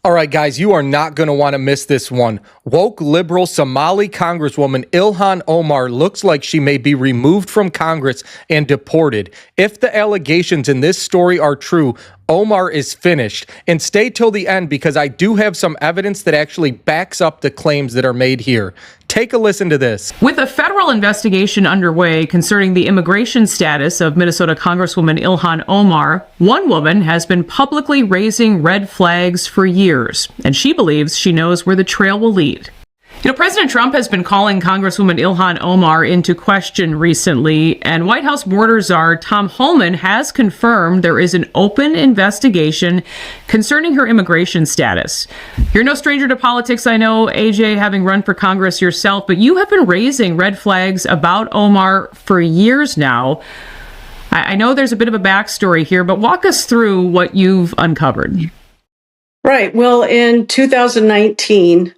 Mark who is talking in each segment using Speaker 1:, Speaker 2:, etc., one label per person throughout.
Speaker 1: All right, guys, you are not going to want to miss this one. Woke liberal Somali Congresswoman Ilhan Omar looks like she may be removed from Congress and deported. If the allegations in this story are true, Omar is finished. And stay till the end because I do have some evidence that actually backs up the claims that are made here. Take a listen to this.
Speaker 2: With a federal investigation underway concerning the immigration status of Minnesota Congresswoman Ilhan Omar, one woman has been publicly raising red flags for years, and she believes she knows where the trail will lead. President Trump has been calling Congresswoman Ilhan Omar into question recently, and White House border czar Tom Homan has confirmed there is an open investigation concerning her immigration status. You're no stranger to politics, I know, AJ, having run for Congress yourself, but you have been raising red flags about Omar for years now. I know there's a bit of a backstory here, but walk us through what you've uncovered.
Speaker 3: Right. Well, in 2019,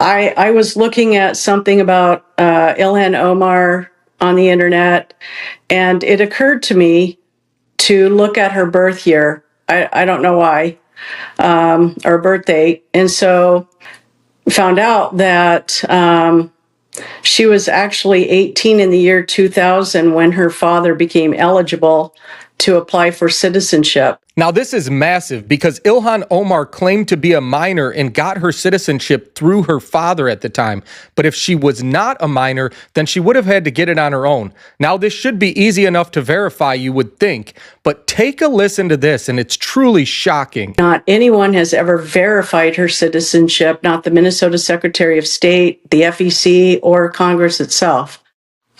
Speaker 3: I was looking at something about Ilhan Omar on the internet, and it occurred to me to look at her birth year. I don't know why, or birth date. And so found out that she was actually 18 in the year 2000 when her father became eligible to apply for citizenship.
Speaker 1: Now, this is massive because Ilhan Omar claimed to be a minor and got her citizenship through her father at the time. But if she was not a minor, then she would have had to get it on her own. Now, this should be easy enough to verify, you would think, but take a listen to this, and it's truly shocking.
Speaker 3: Not anyone has ever verified her citizenship, not the Minnesota Secretary of State, the FEC, or Congress itself.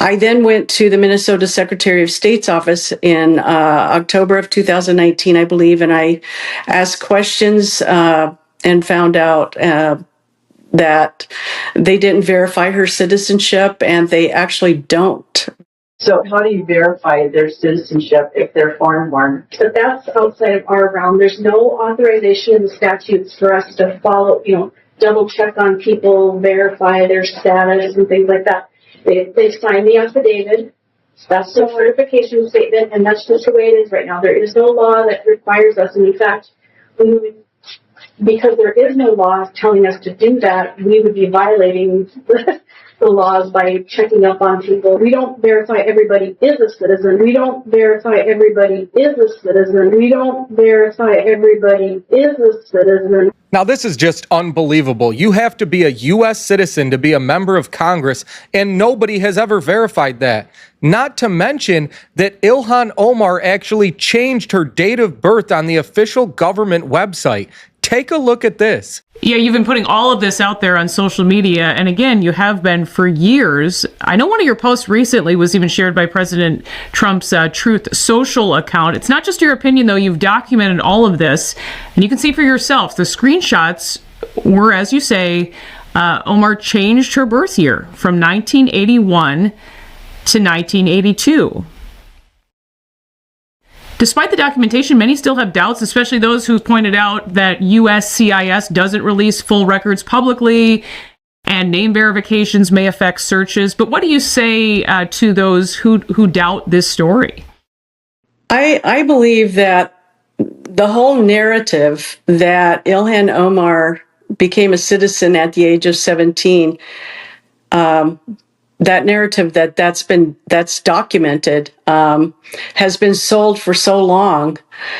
Speaker 3: I then went to the Minnesota Secretary of State's office in October of 2019, I believe, and I asked questions and found out that they didn't verify her citizenship, and they actually don't.
Speaker 4: So how do you verify their citizenship if they're foreign-born? But that's outside of our realm. There's no authorization in the statutes for us to follow, double check on people, verify their status and things like that. They sign the affidavit. That's the certification statement, and that's just the way it is right now. There is no law that requires us, and in fact, because there is no law telling us to do that, we would be violating the laws by checking up on people. We don't verify everybody is a citizen. We don't verify everybody is a citizen. We don't verify everybody is a citizen.
Speaker 1: Now, this is just unbelievable. You have to be a U.S. citizen to be a member of Congress, and nobody has ever verified that. Not to mention that Ilhan Omar actually changed her date of birth on the official government website. Take a look at this.
Speaker 2: Yeah, you've been putting all of this out there on social media. And again, you have been for years. I know one of your posts recently was even shared by President Trump's Truth Social account. It's not just your opinion, though. You've documented all of this. And you can see for yourself, the screenshots were, as you say, Omar changed her birth year from 1981 to 1982. Despite the documentation, many still have doubts, especially those who've pointed out that USCIS doesn't release full records publicly and name verifications may affect searches. But what do you say to those who doubt this story?
Speaker 3: I believe that the whole narrative that Ilhan Omar became a citizen at the age of 17, that narrative that's documented has been sold for so long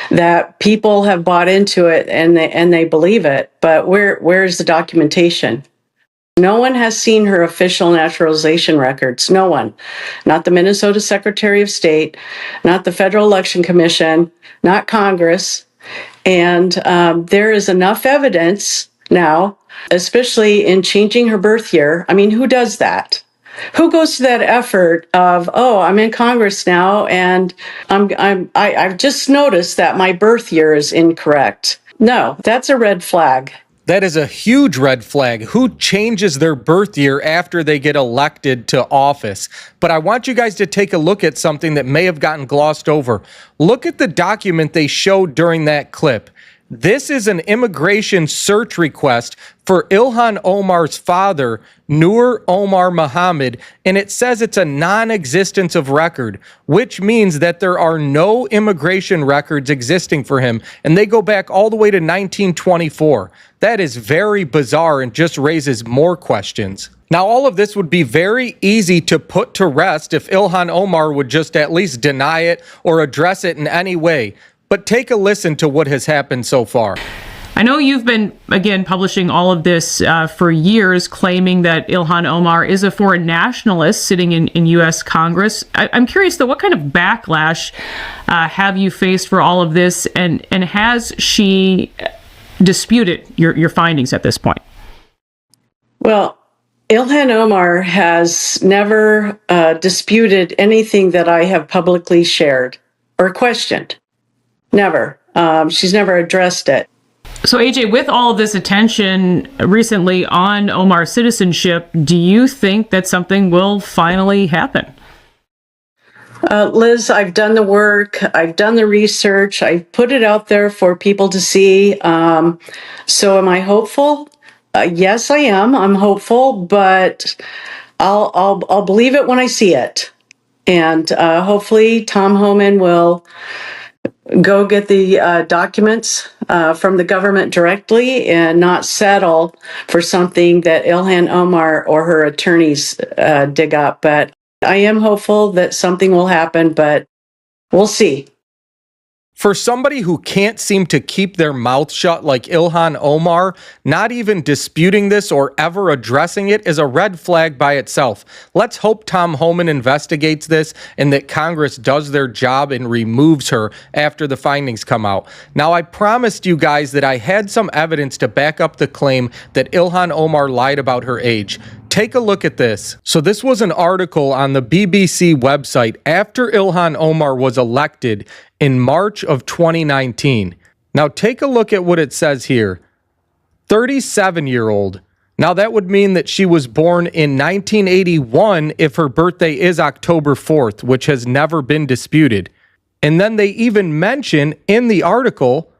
Speaker 3: that people have bought into it and they believe it. But where is the documentation? No one has seen her official naturalization records. No one. Not the Minnesota Secretary of State, not the Federal Election Commission, not Congress. And there is enough evidence now, especially in changing her birth year. I mean, who does that? Who goes to that effort of, I'm in Congress now and I've just noticed that my birth year is incorrect? No, that's a red flag.
Speaker 1: That is a huge red flag. Who changes their birth year after they get elected to office? But I want you guys to take a look at something that may have gotten glossed over. Look at the document they showed during that clip. This is an immigration search request for Ilhan Omar's father, Nur Omar Mohammed, and it says it's a non-existence of record, which means that there are no immigration records existing for him, and they go back all the way to 1924. That is very bizarre and just raises more questions. Now, all of this would be very easy to put to rest if Ilhan Omar would just at least deny it or address it in any way. But take a listen to what has happened so far.
Speaker 2: I know you've been, again, publishing all of this for years, claiming that Ilhan Omar is a foreign nationalist sitting in U.S. Congress. I'm curious, though, what kind of backlash have you faced for all of this, and has she disputed your findings at this point?
Speaker 3: Well, Ilhan Omar has never disputed anything that I have publicly shared or questioned. Never. She's never addressed it.
Speaker 2: So, AJ, with all of this attention recently on Omar's citizenship, do you think that something will finally happen?
Speaker 3: Liz, I've done the work. I've done the research. I've put it out there for people to see. So am I hopeful? Yes, I am. I'm hopeful, but I'll believe it when I see it. And hopefully Tom Homan will go get the documents from the government directly and not settle for something that Ilhan Omar or her attorneys dig up. But I am hopeful that something will happen, but we'll see.
Speaker 1: For somebody who can't seem to keep their mouth shut like Ilhan Omar, not even disputing this or ever addressing it is a red flag by itself. Let's hope Tom Homan investigates this and that Congress does their job and removes her after the findings come out. Now, I promised you guys that I had some evidence to back up the claim that Ilhan Omar lied about her age. Take a look at this. So this was an article on the BBC website after Ilhan Omar was elected in March of 2019. Now take a look at what it says here. 37-year-old. Now that would mean that she was born in 1981 if her birthday is October 4th, which has never been disputed. And then they even mention in the article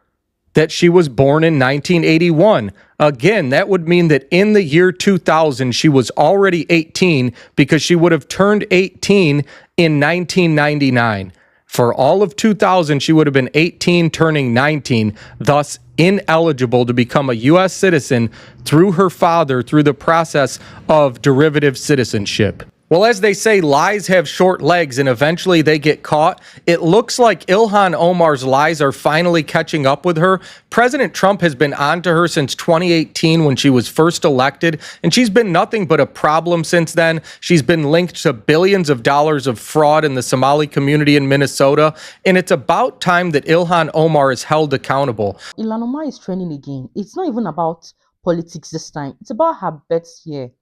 Speaker 1: that she was born in 1981. Again, that would mean that in the year 2000, she was already 18 because she would have turned 18 in 1999. For all of 2000, she would have been 18 turning 19, thus ineligible to become a U.S. citizen through her father through the process of derivative citizenship. Well, as they say, lies have short legs and eventually they get caught. It looks like Ilhan Omar's lies are finally catching up with her. President Trump has been on to her since 2018 when she was first elected, and she's been nothing but a problem since then. She's been linked to billions of dollars of fraud in the Somali community in Minnesota, and it's about time that Ilhan Omar is held accountable.
Speaker 5: Ilhan Omar is trending again. It's not even about politics this time. It's about her birthday.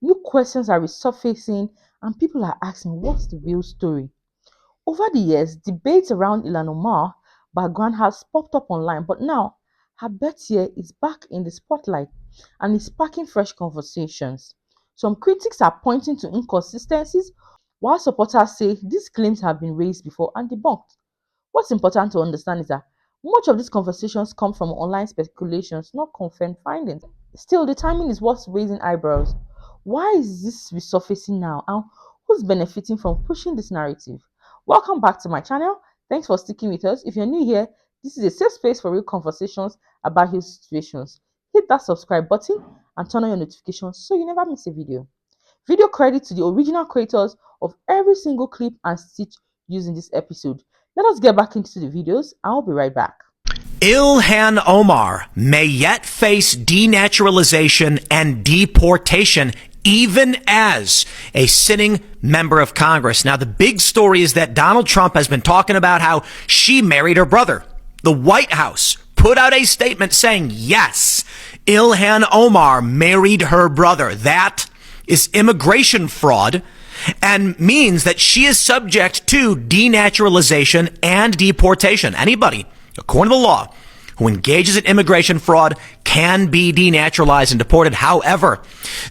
Speaker 5: New questions are resurfacing and people are asking what's the real story. Over the years, debates around Ilhan Omar background has popped up online, but now her birthday is back in the spotlight and is sparking fresh conversations. Some critics are pointing to inconsistencies, while supporters say these claims have been raised before and debunked. What's important to understand is that much of these conversations come from online speculations, not confirmed findings. Still, the timing is what's raising eyebrows. Why is this resurfacing now, and who's benefiting from pushing this narrative? Welcome back to my channel. Thanks for sticking with us. If you're new here, this is a safe space for real conversations about health situations. Hit that subscribe button and turn on your notifications so you never miss a video. Video credit to the original creators of every single clip and stitch used in this episode. Let us get back into the videos. I'll be right back.
Speaker 6: Ilhan Omar may yet face denaturalization and deportation even as a sitting member of Congress. Now, the big story is that Donald Trump has been talking about how she married her brother. The White House put out a statement saying, yes, Ilhan Omar married her brother. That is immigration fraud and means that she is subject to denaturalization and deportation. Anybody, according to the law, who engages in immigration fraud can be denaturalized and deported. However,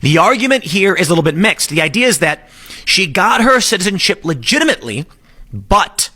Speaker 6: the argument here is a little bit mixed. The idea is that she got her citizenship legitimately, but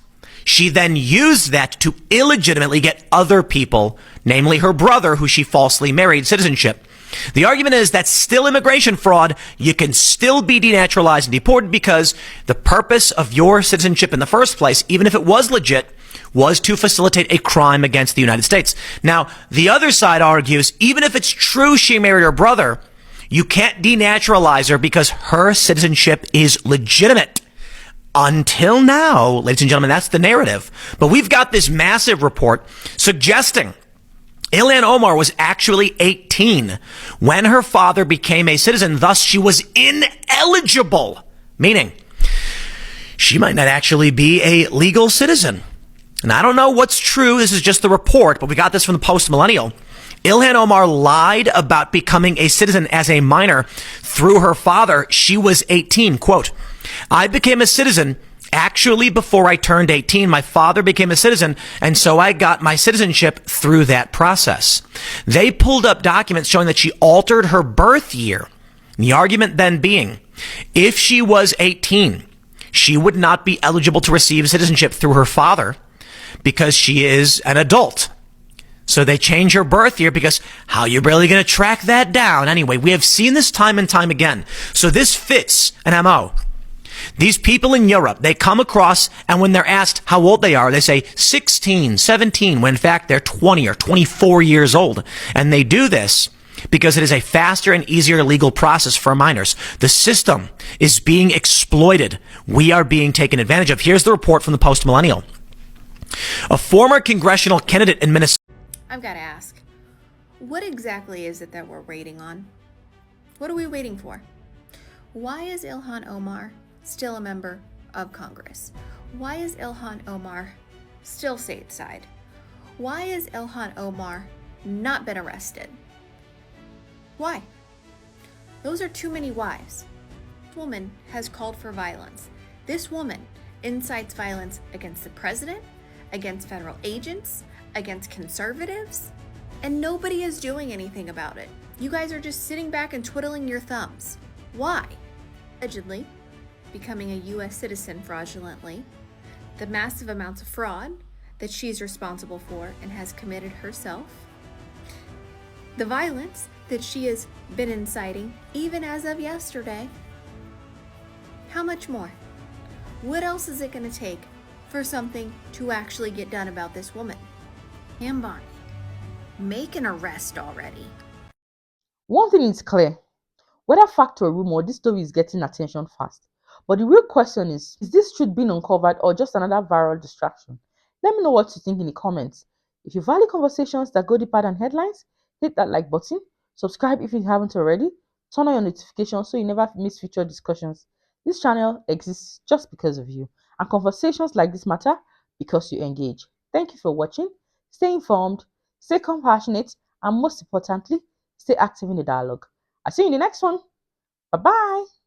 Speaker 6: She then used that to illegitimately get other people, namely her brother, who she falsely married, citizenship. The argument is that's still immigration fraud. You can still be denaturalized and deported because the purpose of your citizenship in the first place, even if it was legit, was to facilitate a crime against the United States. Now, the other side argues, even if it's true she married her brother, you can't denaturalize her because her citizenship is legitimate. Until now, ladies and gentlemen, that's the narrative. But we've got this massive report suggesting Ilhan Omar was actually 18 when her father became a citizen. Thus, she was ineligible, meaning she might not actually be a legal citizen. And I don't know what's true. This is just the report, but we got this from the Post-Millennial. Ilhan Omar lied about becoming a citizen as a minor through her father. She was 18. Quote, I became a citizen actually before I turned 18. My father became a citizen, and so I got my citizenship through that process. They pulled up documents showing that she altered her birth year. The argument then being, if she was 18, she would not be eligible to receive citizenship through her father because she is an adult. So they change her birth year because how are you really going to track that down? Anyway, we have seen this time and time again. So this fits an MO. These people in Europe, they come across, and when they're asked how old they are, they say 16, 17, when in fact they're 20 or 24 years old. And they do this because it is a faster and easier legal process for minors. The system is being exploited. We are being taken advantage of. Here's the report from the Post-Millennial. A former congressional candidate in Minnesota.
Speaker 7: I've got to ask, what exactly is it that we're waiting on? What are we waiting for? Why is Ilhan Omar still a member of Congress? Why is Ilhan Omar still stateside? Why has Ilhan Omar not been arrested? Why? Those are too many whys. This woman has called for violence. This woman incites violence against the president, against federal agents, against conservatives, and nobody is doing anything about it. You guys are just sitting back and twiddling your thumbs. Why? Allegedly becoming a U.S. citizen fraudulently, the massive amounts of fraud that she's responsible for and has committed herself, the violence that she has been inciting even as of yesterday. How much more? What else is it going to take for something to actually get done about this woman? And Bonnie, make an arrest already.
Speaker 5: One thing is clear. Whether fact or rumor, this story is getting attention fast. But the real question is this truth being uncovered or just another viral distraction? Let me know what you think in the comments. If you value conversations that go deeper than headlines, hit that like button, subscribe if you haven't already, turn on your notifications so you never miss future discussions. This channel exists just because of you, and conversations like this matter because you engage. Thank you for watching. Stay informed, stay compassionate, and most importantly, stay active in the dialogue. I'll see you in the next one. Bye-bye.